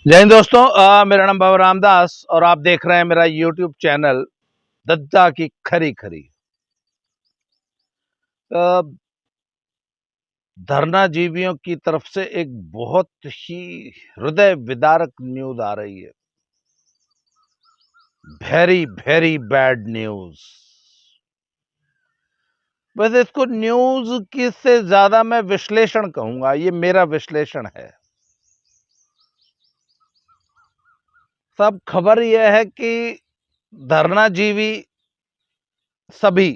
जय हिंद दोस्तों। मेरा नाम बाबा रामदास और आप देख रहे हैं मेरा यूट्यूब चैनल दद्दा की खरी खरी। अ, धरना जीवियों की तरफ से एक बहुत ही हृदय विदारक न्यूज आ रही है। Very very bad news. वैसे इसको न्यूज की से ज्यादा मैं विश्लेषण कहूंगा, ये मेरा विश्लेषण है। सब खबर यह है कि धरना जीवी सभी,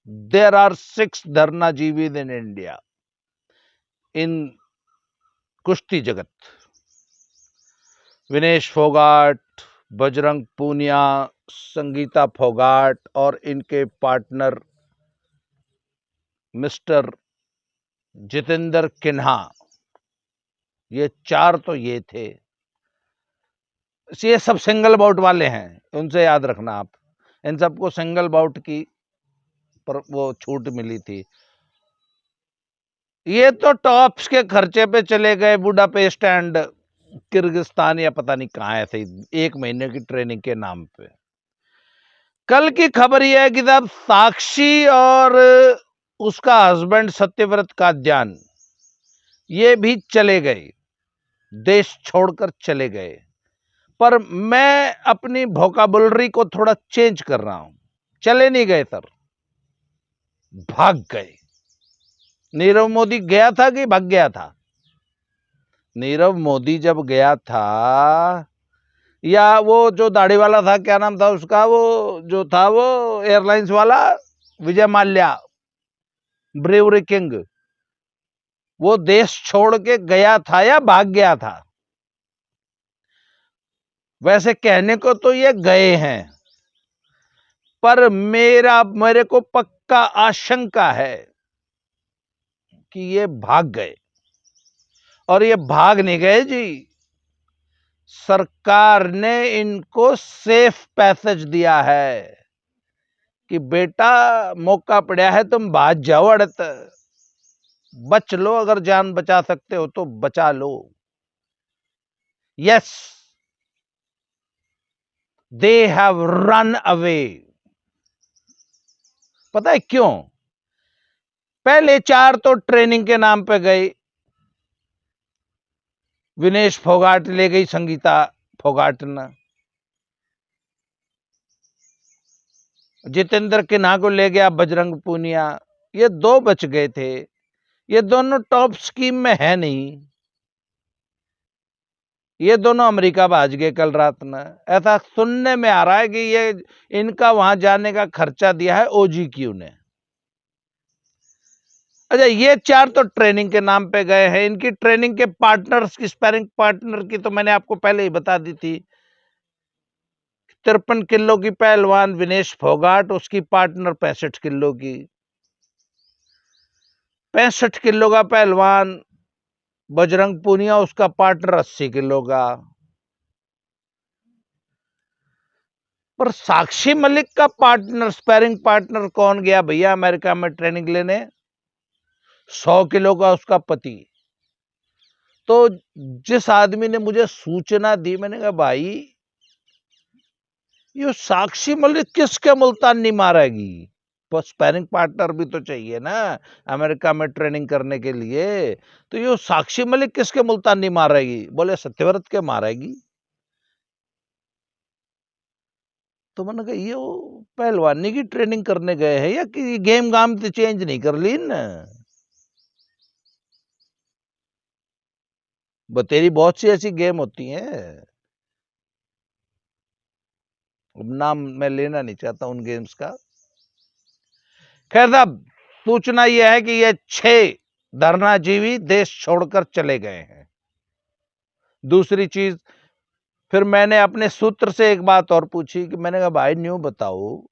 देर आर 6 धरना जीवी इन इंडिया, इन कुश्ती जगत। विनेश फोगाट, बजरंग पूनिया, संगीता फोगाट और इनके पार्टनर मिस्टर जितेंद्र किन्हा, ये 4 तो ये थे। ये सब सिंगल बाउट वाले हैं, उनसे याद रखना आप। इन सबको सिंगल बाउट की पर वो छूट मिली थी। ये तो टॉप्स के खर्चे पे चले गए बुडापेस्ट एंड किर्गिस्तान या पता नहीं कहाँ ऐसे ही 1 महीने की ट्रेनिंग के नाम पे। कल की खबर यह है कि साहब साक्षी और उसका हस्बैंड सत्यव्रत काद्यान ये भी चले गए, देश छोड़कर चले गए। पर मैं अपनी वोकाबुलरी को थोड़ा चेंज कर रहा हूं। चले नहीं गए सर, भाग गए। नीरव मोदी गया था कि भाग गया था? नीरव मोदी जब गया था, या वो जो दाढ़ी वाला था, क्या नाम था उसका, वो जो था वो एयरलाइंस वाला, विजय माल्या, ब्रेवरी किंग, वो देश छोड़ के गया था या भाग गया था? वैसे कहने को तो ये गए हैं, पर मेरे को पक्का आशंका है कि ये भाग गए। और ये भाग नहीं गए जी, सरकार ने इनको सेफ पैसेज दिया है कि बेटा मौका पड़ा है, तुम भाग जाओ, अड़त बच लो, अगर जान बचा सकते हो तो बचा लो। Yes, they have run away. पता है क्यों? पहले 4 तो ट्रेनिंग के नाम पे गए। विनेश फोगाट ले गई संगीता फोगाट ने, जितेंद्र किन्हा को ले गया बजरंग पूनिया। ये 2 बच गए थे। ये दोनों टॉप स्कीम में है नहीं, ये दोनों अमेरिका भाज गए कल रात में। ऐसा सुनने में आ रहा है कि ये इनका वहां जाने का खर्चा दिया है OGQ ने। अच्छा, ये 4 तो ट्रेनिंग के नाम पे गए हैं। इनकी ट्रेनिंग के पार्टनर्स की, स्पैरिंग पार्टनर की तो मैंने आपको पहले ही बता दी थी। 53 किलो की पहलवान विनेश फोगाट, उसकी पार्टनर 65 किलो की। 65 किलो का पहलवान बजरंग पूनिया, उसका पार्टनर 80 किलो का। पर साक्षी मलिक का पार्टनर, स्पैरिंग पार्टनर कौन गया भैया अमेरिका में ट्रेनिंग लेने? 100 किलो का उसका पति। तो जिस आदमी ने मुझे सूचना दी, मैंने कहा भाई ये साक्षी मलिक किसके मुल्तानी मारेगी? तो स्पैरिंग पार्टनर भी तो चाहिए ना अमेरिका में ट्रेनिंग करने के लिए। तो ये साक्षी मलिक किसके मुल्तानी मारेगी? बोले सत्यव्रत के मारेगी। तो मैंने कहा ये पहलवानी की ट्रेनिंग करने गए हैं या कि गेम गाम तो चेंज नहीं कर ली ना? तेरी बहुत सी ऐसी गेम होती हैं, अब नाम मैं लेना नहीं चाहता उन गेम्स का। खैर साहब, सूचना यह है कि ये 6 धरनाजीवी देश छोड़कर चले गए हैं। दूसरी चीज, फिर मैंने अपने सूत्र से एक बात और पूछी कि मैंने कहा भाई न्यू बताओ,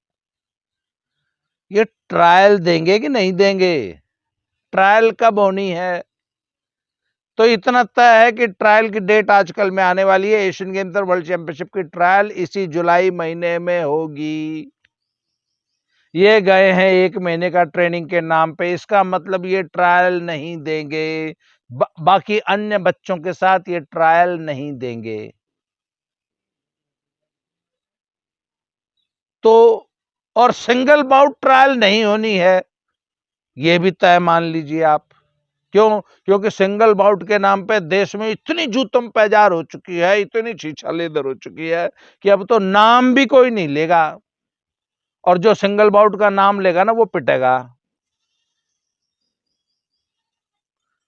ये ट्रायल देंगे कि नहीं देंगे? ट्रायल कब होनी है? तो इतना तय है कि ट्रायल की डेट आजकल में आने वाली है। एशियन गेम्स और वर्ल्ड चैंपियनशिप की ट्रायल इसी जुलाई महीने में होगी। ये गए हैं 1 महीने का ट्रेनिंग के नाम पे, इसका मतलब ये ट्रायल नहीं देंगे। बाकी अन्य बच्चों के साथ ये ट्रायल नहीं देंगे। तो और सिंगल बाउट ट्रायल नहीं होनी है, ये भी तय मान लीजिए आप। क्यों? क्योंकि सिंगल बाउट के नाम पे देश में इतनी जूतम पैजार हो चुकी है, इतनी छीछालेदर हो चुकी है कि अब तो नाम भी कोई नहीं लेगा, और जो सिंगल बाउट का नाम लेगा ना वो पिटेगा।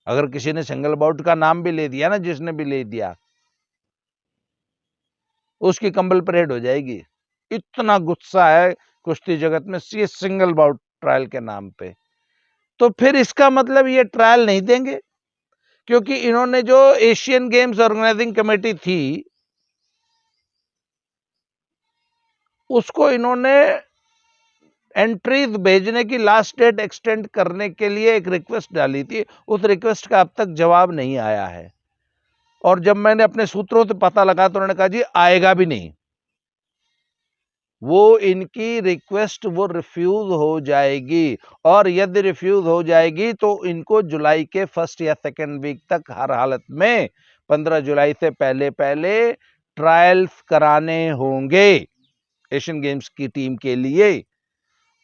अगर किसी ने सिंगल बाउट का नाम भी ले दिया ना, जिसने भी ले दिया, उसकी कंबल परेड हो जाएगी। इतना गुस्सा है कुश्ती जगत में ये सिंगल बाउट ट्रायल के नाम पे। तो फिर इसका मतलब ये ट्रायल नहीं देंगे, क्योंकि इन्होंने जो एशियन गेम्स ऑर्गेनाइजिंग कमेटी थी, उसको इन्होंने एंट्रीज भेजने की लास्ट डेट एक्सटेंड करने के लिए एक रिक्वेस्ट डाली थी। उस रिक्वेस्ट का अब तक जवाब नहीं आया है, और जब मैंने अपने सूत्रों से पता लगा तो उन्होंने कहा जी आएगा भी नहीं। वो इनकी रिक्वेस्ट वो रिफ्यूज हो जाएगी, और यदि रिफ्यूज हो जाएगी तो इनको जुलाई के फर्स्ट या सेकेंड वीक तक हर हालत में 15 जुलाई से पहले पहले ट्रायल्स कराने होंगे एशियन गेम्स की टीम के लिए।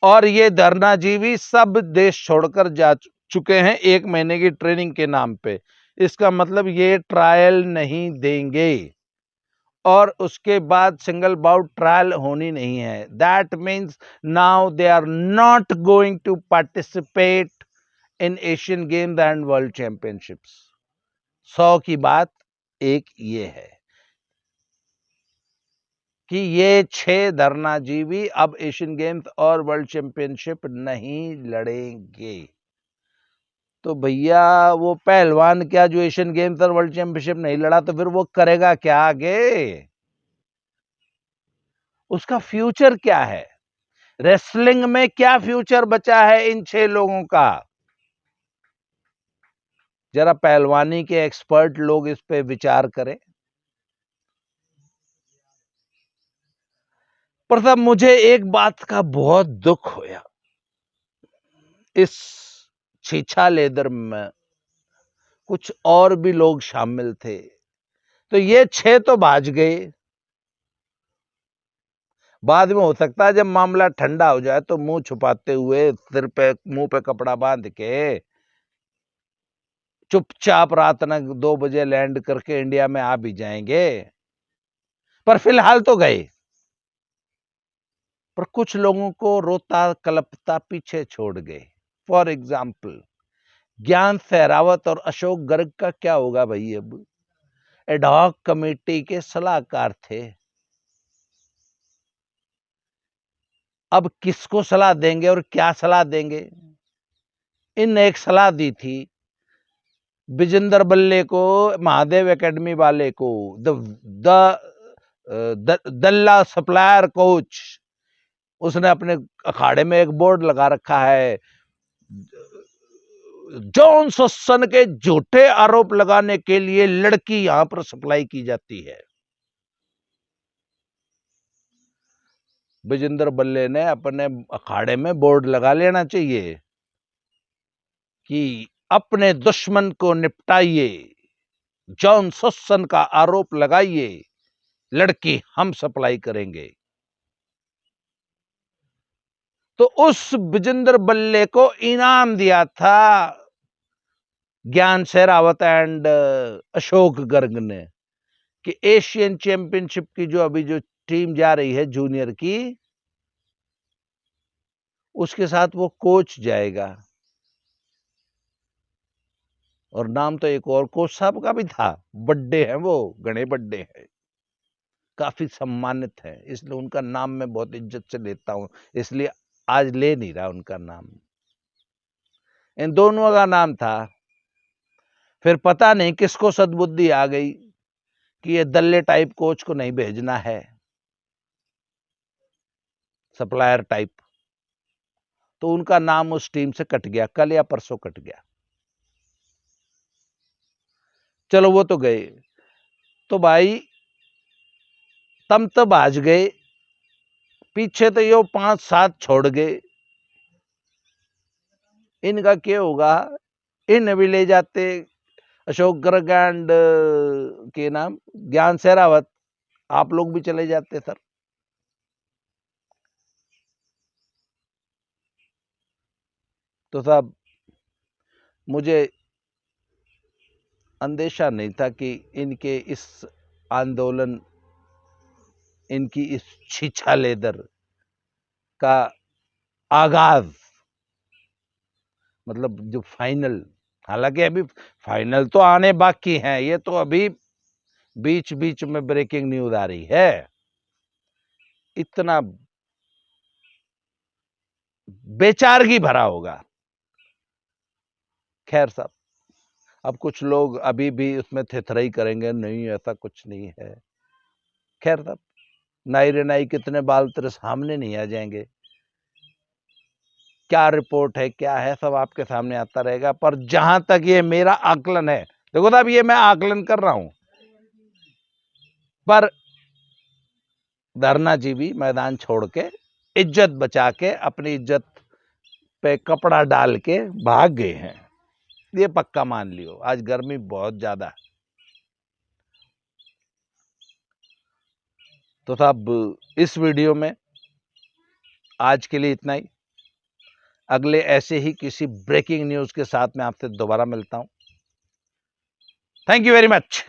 और ये धरनाजीवी सब देश छोड़कर जा चुके हैं 1 महीने की ट्रेनिंग के नाम पे। इसका मतलब ये ट्रायल नहीं देंगे, और उसके बाद सिंगल बाउट ट्रायल होनी नहीं है। That means now they are not going to participate in Asian Games and world championships. 100 की बात एक ये है कि ये 6 धरनाजीवी अब एशियन गेम्स और वर्ल्ड चैंपियनशिप नहीं लड़ेंगे। तो भैया वो पहलवान क्या जो एशियन गेम्स और वर्ल्ड चैंपियनशिप नहीं लड़ा, तो फिर वो करेगा क्या आगे? उसका फ्यूचर क्या है? रेसलिंग में क्या फ्यूचर बचा है इन 6 लोगों का? जरा पहलवानी के एक्सपर्ट लोग इस पे विचार करें। पर साहब मुझे एक बात का बहुत दुख होया, इस छीछा लेदर में कुछ और भी लोग शामिल थे। तो ये 6 तो भाज गए, बाद में हो सकता है जब मामला ठंडा हो जाए तो मुंह छुपाते हुए सिर पे मुंह पे कपड़ा बांध के चुपचाप रात न 2 बजे लैंड करके इंडिया में आ भी जाएंगे, पर फिलहाल तो गए। पर कुछ लोगों को रोता कलपता पीछे छोड़ गए। फॉर एग्जाम्पल ज्ञान सहरावत और अशोक गर्ग का क्या होगा भाई? अब एडहॉक कमेटी के सलाहकार थे, अब किसको सलाह देंगे और क्या सलाह देंगे? इन एक सलाह दी थी विजेंद्र बल्ले को, महादेव एकेडमी वाले को, दल्ला सप्लायर कोच। उसने अपने अखाड़े में एक बोर्ड लगा रखा है, जॉन सस्सन के झूठे आरोप लगाने के लिए लड़की यहां पर सप्लाई की जाती है। विजेंद्र बल्ले ने अपने अखाड़े में बोर्ड लगा लेना चाहिए कि अपने दुश्मन को निपटाइए, जॉन सस्सन का आरोप लगाइए, लड़की हम सप्लाई करेंगे। तो उस विजेंद्र बल्ले को इनाम दिया था ज्ञान शेरावत एंड अशोक गर्ग ने, कि एशियन चैंपियनशिप की जो अभी जो टीम जा रही है जूनियर की, उसके साथ वो कोच जाएगा। और नाम तो एक और कोच साहब का भी था, बड्डे हैं वो, घने बड्डे हैं, काफी सम्मानित है, इसलिए उनका नाम मैं बहुत इज्जत से लेता हूं, इसलिए आज ले नहीं रहा उनका नाम। इन दोनों का नाम था। फिर पता नहीं किसको सद्बुद्धि आ गई कि ये दल्ले टाइप कोच को नहीं भेजना है, सप्लायर टाइप, तो उनका नाम उस टीम से कट गया, कल या परसों कट गया। चलो वो तो गए। तो भाई तम तब आज गए, पीछे तो यो 5-7 छोड़ गए। इनका क्या होगा? इन भी ले जाते अशोक गर्ग एंड के नाम ज्ञान शेरावत, आप लोग भी चले जाते सर। तो साहब मुझे अंदेशा नहीं था कि इनके इस आंदोलन, इनकी इस छीछा लेदर का आगाज, मतलब जो फाइनल, हालांकि अभी फाइनल तो आने बाकी हैं, ये तो अभी बीच बीच में ब्रेकिंग न्यूज आ रही है। इतना बेचारगी भरा होगा। खैर साहब, अब कुछ लोग अभी भी उसमें थेथराई करेंगे, नहीं ऐसा कुछ नहीं है। खैर साहब, नाई रे नाई कितने बाल तेरे सामने नहीं आ जाएंगे। क्या रिपोर्ट है, क्या है, सब आपके सामने आता रहेगा। पर जहां तक ये मेरा आकलन है, देखो साहब ये मैं आकलन कर रहा हूं, पर धरनाजीवी मैदान छोड़ के, इज्जत बचा के, अपनी इज्जत पे कपड़ा डाल के भाग गए हैं, ये पक्का मान लियो। आज गर्मी बहुत ज्यादा है। तो साहब इस वीडियो में आज के लिए इतना ही। अगले ऐसे ही किसी ब्रेकिंग न्यूज के साथ मैं आपसे दोबारा मिलता हूं। Thank you very much.